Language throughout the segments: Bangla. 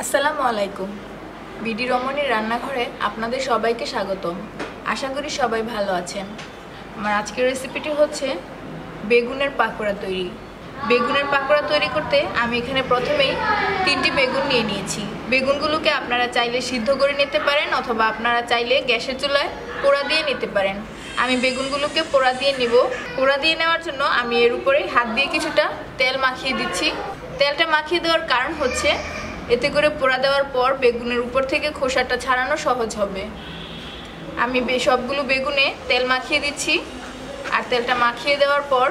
আসসালামু আলাইকুম। বিডি রমণীর রান্নাঘরে আপনাদের সবাইকে স্বাগতম। আশা করি সবাই ভালো আছেন। আমার আজকের রেসিপিটি হচ্ছে বেগুনের পাকোড়া তৈরি। বেগুনের পাকোড়া তৈরি করতে আমি এখানে প্রথমেই 3টি বেগুন নিয়ে নিয়েছি। বেগুনগুলোকে আপনারা চাইলে সিদ্ধ করে নিতে পারেন অথবা আপনারা চাইলে গ্যাসের চুলায় পোড়া দিয়ে নিতে পারেন। আমি বেগুনগুলোকে পোড়া দিয়ে নিব। পোড়া দিয়ে নেওয়ার জন্য আমি এর উপরে হাত দিয়ে কিছুটা তেল মাখিয়ে দিচ্ছি। তেলটা মাখিয়ে দেওয়ার কারণ হচ্ছে এতে করে পোড়া দেওয়ার পর বেগুনের উপর থেকে খোসাটা ছাড়ানো সহজ হবে। আমি সবগুলো বেগুনে তেল মাখিয়ে দিচ্ছি। আর তেলটা মাখিয়ে দেওয়ার পর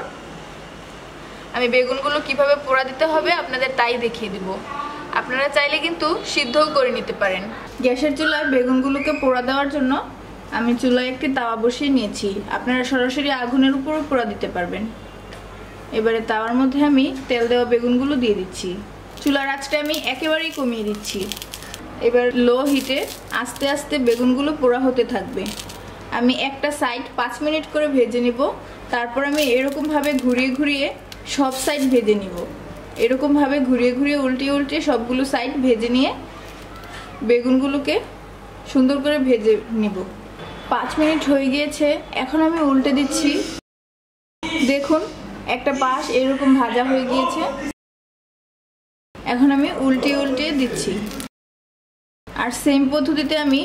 আমি বেগুনগুলো কিভাবে পোড়া দিতে হবে আপনাদের তাই দেখিয়ে দিব। আপনারা চাইলে কিন্তু সিদ্ধও করে নিতে পারেন। গ্যাসের চুলায় বেগুনগুলোকে পোড়া দেওয়ার জন্য আমি চুলায় একটি তাওয়া বসিয়ে নিয়েছি। আপনারা সরাসরি আগুনের উপরও পোড়া দিতে পারবেন। এবারে তাওয়ার মধ্যে আমি তেল দেওয়া বেগুনগুলো দিয়ে দিচ্ছি। চুলার আঁচটা আমি একেবারেই কমিয়ে দিচ্ছি। এবার লো হিটে আস্তে আস্তে বেগুনগুলো পোড়া হতে থাকবে। আমি একটা সাইড 5 মিনিট করে ভেজে নিব। তারপর আমি এরকমভাবে ঘুরিয়ে ঘুরিয়ে সব সাইড ভেজে নিব। এরকমভাবে ঘুরিয়ে ঘুরিয়ে উল্টিয়ে উল্টিয়ে সবগুলো সাইড ভেজে নিয়ে বেগুনগুলোকে সুন্দর করে ভেজে নিব। 5 মিনিট হয়ে গিয়েছে। এখন আমি উল্টে দিচ্ছি। দেখুন একটা পাশ এরকম ভাজা হয়ে গিয়েছে। এখন আমি উল্টিয়ে উল্টিয়ে দিচ্ছি। আর সেম পদ্ধতিতে আমি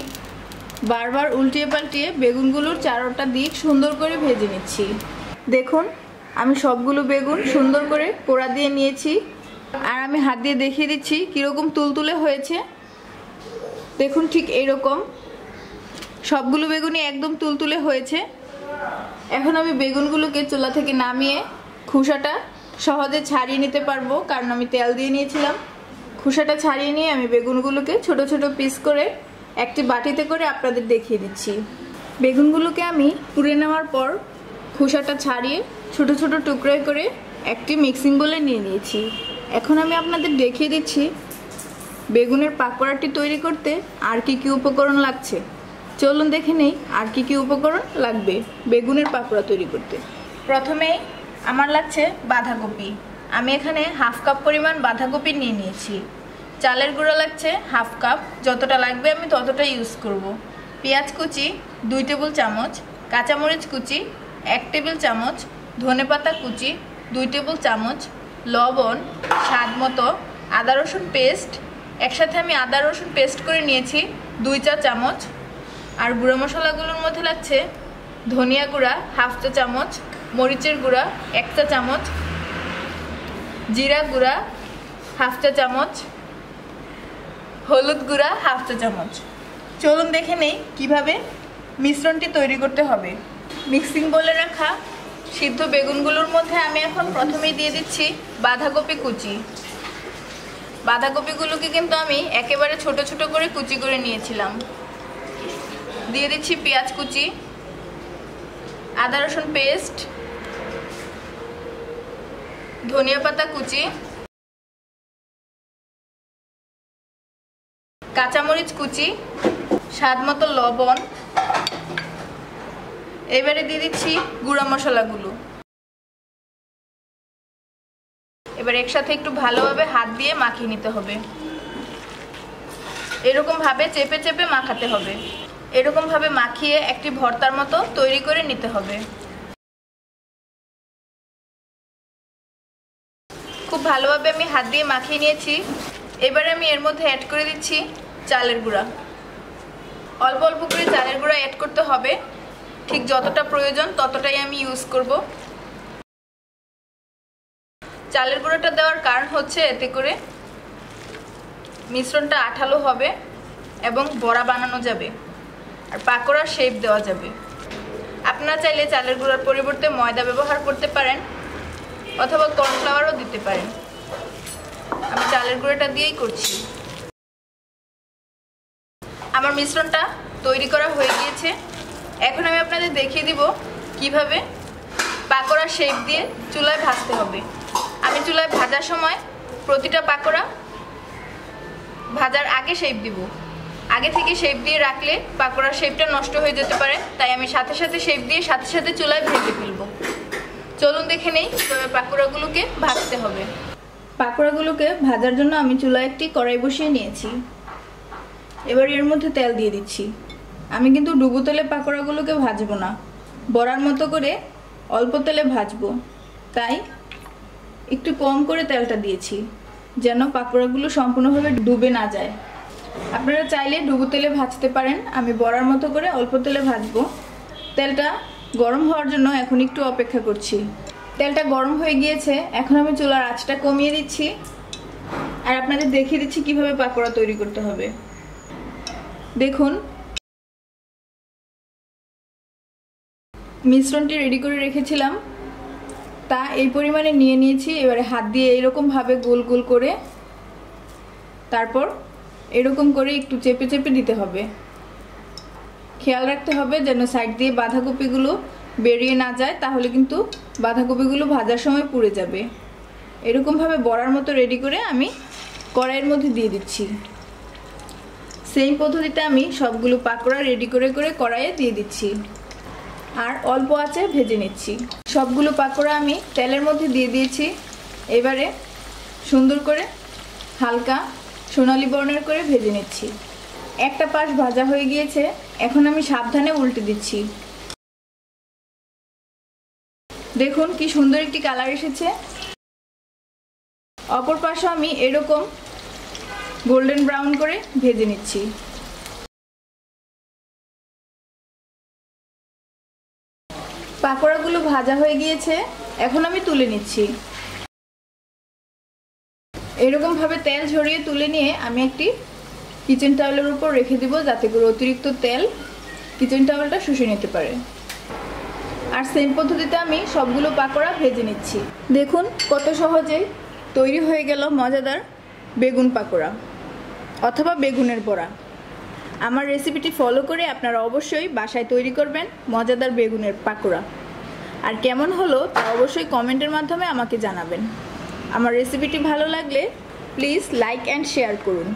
বারবার উল্টিয়ে পাল্টিয়ে বেগুনগুলোর চারোটা দিক সুন্দর করে ভেজে নিচ্ছি। দেখুন আমি সবগুলো বেগুন সুন্দর করে পোড়া দিয়ে নিয়েছি। আর আমি হাত দিয়ে দেখিয়ে দিচ্ছি কীরকম তুলতুলে হয়েছে। দেখুন ঠিক এইরকম সবগুলো বেগুনই একদম তুলতুলে হয়েছে। এখন আমি বেগুনগুলোকে চুলা থেকে নামিয়ে খোসাটা সহজে ছাড়িয়ে নিতে পারবো, কারণ আমি তেল দিয়ে নিয়েছিলাম। খোসাটা ছাড়িয়ে নিয়ে আমি বেগুনগুলোকে ছোট ছোট পিস করে একটি বাটিতে করে আপনাদের দেখিয়ে দিচ্ছি। বেগুনগুলোকে আমি পুড়ে নেওয়ার পর খোসাটা ছাড়িয়ে ছোট ছোট টুকরো করে একটি মিক্সিং বোলে নিয়ে নিয়েছি। এখন আমি আপনাদের দেখিয়ে দিচ্ছি বেগুনের পাকোড়াটি তৈরি করতে আর কি কি উপকরণ লাগছে। চলুন দেখে নেই আর কি কি উপকরণ লাগবে বেগুনের পাকোড়া তৈরি করতে। প্রথমেই আমার লাগছে বাঁধাকপি। আমি এখানে হাফ কাপ পরিমাণ বাঁধাকপি নিয়ে নিয়েছি। চালের গুঁড়ো লাগছে হাফ কাপ, যতটা লাগবে আমি ততটা ইউজ করব। পেঁয়াজ কুচি 2 টেবিল চামচ, কাঁচামরিচ কুচি 1 টেবিল চামচ, ধনেপাতা কুচি 2 টেবিল চামচ, লবণ স্বাদ মতো, আদা রসুন পেস্ট একসাথে আমি আদা রসুন পেস্ট করে নিয়েছি 2 চা চামচ। আর গুঁড়ো মশলাগুলোর মধ্যে লাগছে ধনিয়া গুঁড়া হাফ চা চামচ, মরিচের গুঁড়া 1 চা চামচ, জিরা গুঁড়া হাফ চা চামচ, হলুদ গুঁড়া হাফ চা চামচ। চলুন দেখে নেই কিভাবে মিশ্রণটি তৈরি করতে হবে। মিক্সিং বোলে রাখা সিদ্ধ বেগুনগুলোর মধ্যে আমি এখন প্রথমেই দিয়ে দিচ্ছি বাঁধাকপি কুচি। বাঁধাকপিগুলোকে কিন্তু আমি একেবারে ছোট ছোট করে কুচি করে নিয়েছিলাম। দিয়ে দিচ্ছি পেঁয়াজ কুচি, আদা রসুন পেস্ট, ধনিয়া পাতা কুচি, কাঁচামরিচ কুচি, স্বাদ মতো লবণ। এবারে দিয়ে দিচ্ছি গুঁড়া মশলাগুলো। এবার একসাথে একটু ভালোভাবে হাত দিয়ে মাখিয়ে নিতে হবে। এরকম ভাবে চেপে চেপে মাখাতে হবে। এরকম ভাবে মাখিয়ে একটি ভর্তার মতো তৈরি করে নিতে হবে। খুব ভালোভাবে আমি হাত দিয়ে মাখিয়ে নিয়েছি। এবারে আমি এর মধ্যে অ্যাড করে দিচ্ছি চালের গুঁড়া। অল্প অল্প করে চালের গুঁড়া অ্যাড করতে হবে। ঠিক যতটা প্রয়োজন ততটাই আমি ইউজ করব। চালের গুঁড়োটা দেওয়ার কারণ হচ্ছে এতে করে মিশ্রণটা আঠালো হবে এবং বড়া বানানো যাবে আর পাকোড়ার শেপ দেওয়া যাবে। আপনারা চাইলে চালের গুঁড়ার পরিবর্তে ময়দা ব্যবহার করতে পারেন অথবা কর্নফ্লাওয়ারও দিতে পারেন। আমি চালের গুঁড়োটা দিয়েই করছি। আমার মিশ্রণটা তৈরি করা হয়ে গিয়েছে। এখন আমি আপনাদের দেখিয়ে দিব কিভাবে পাকোড়ার শেপ দিয়ে চুলায় ভাজতে হবে। আমি চুলায় ভাজার সময় প্রতিটা পাকোড়া ভাজার আগে শেপ দিব। আগে থেকে শেপ দিয়ে রাখলে পাকোড়ার শেপটা নষ্ট হয়ে যেতে পারে, তাই আমি সাথে সাথে শেপ দিয়ে সাথে সাথে চুলায় ভেজে ফেলবো। চলুন দেখে নেই কিভাবে পাকোড়াগুলোকে ভাজতে হবে। পাকোড়াগুলোকে ভাজার জন্য আমি চুলায় একটি কড়াই বসিয়ে নিয়েছি। এবার এর মধ্যে তেল দিয়ে দিচ্ছি। আমি কিন্তু ডুবো তেলে পাকোড়াগুলোকে ভাজবো না, বড়ার মতো করে অল্প তেলে ভাজবো, তাই একটু কম করে তেলটা দিয়েছি যেন পাকোড়াগুলো সম্পূর্ণভাবে ডুবে না যায়। আপনারা চাইলে ডুবো তেলে ভাজতে পারেন, আমি বড়ার মতো করে অল্প তেলে ভাজবো। তেলটা গরম হওয়ার জন্য এখন একটু অপেক্ষা করছি। তেলটা গরম হয়ে গিয়েছে, এখন আমি চুলার আঁচটা কমিয়ে দিচ্ছি আর আপনাদের দেখিয়ে দিচ্ছি কিভাবে পাকোড়া তৈরি করতে হবে। দেখুন, মিশ্রণটি রেডি করে রেখেছিলাম তা এই পরিমাণে নিয়ে নিয়েছি। এবারে হাত দিয়ে এরকম ভাবে গোল গোল করে, তারপর এরকম করে একটু চেপে চেপে দিতে হবে। খেয়াল রাখতে হবে যেন সাইড দিয়ে বাঁধাকপিগুলো বেরিয়ে না যায়, তাহলে কিন্তু বাঁধাকপিগুলো ভাজার সময় পুড়ে যাবে। এরকম ভাবে বড়ার মতো রেডি করে আমি কড়াইয়ের মধ্যে দিয়ে দিচ্ছি। সেম পদ্ধতিতে আমি সবগুলো পাকোড়া রেডি করে করে কড়াইয়ে দিয়ে দিচ্ছি আর অল্প আঁচে ভেজে নিচ্ছি। সবগুলো পাকোড়া আমি তেলের মধ্যে দিয়ে দিয়েছি। এবারে সুন্দর করে হালকা সোনালী বর্ণের করে ভেজে নিচ্ছি। একটা পাশ ভাজা হয়ে গিয়েছে, এখন আমি সাবধানে উল্টে দিচ্ছি। দেখুন কি সুন্দর একটি কালার এসেছে। অপর পাশে আমি এরকম গোল্ডেন ব্রাউন করে ভেজে নিচ্ছি। পাকোড়াগুলো ভাজা হয়ে গিয়েছে, এখন আমি তুলে নিচ্ছি। এরকম ভাবে তেল ঝরিয়ে তুলে নিয়ে আমি একটি কিচেন টাওয়েলের উপর রেখে দিব, যাতে করে অতিরিক্ত তেল কিচেন টাওয়েলটা শুষে নিতে পারে। আর সেম পদ্ধতিতে আমি সবগুলো পাকোড়া ভেজে নিচ্ছি। দেখুন কত সহজে তৈরি হয়ে গেল মজাদার বেগুন পাকোড়া অথবা বেগুনের বড়া। আমার রেসিপিটি ফলো করে আপনারা অবশ্যই বাসায় তৈরি করবেন মজাদার বেগুনের পাকোড়া। আর কেমন হলো তা অবশ্যই কমেন্টের মাধ্যমে আমাকে জানাবেন। আমার রেসিপিটি ভালো লাগলে প্লিজ লাইক অ্যান্ড শেয়ার করুন।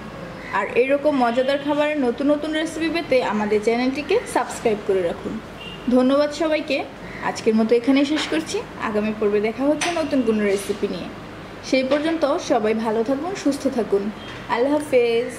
আর এইরকম মজাদার খাবারের নতুন নতুন রেসিপি পেতে আমাদের চ্যানেলটিকে সাবস্ক্রাইব করে রাখুন। ধন্যবাদ সবাইকে। আজকের মতো এখানেই শেষ করছি। আগামী পর্বে দেখা হচ্ছে নতুন কোনো রেসিপি নিয়ে। সেই পর্যন্ত সবাই ভালো থাকুন, সুস্থ থাকুন। আল্লাহ হাফেজ।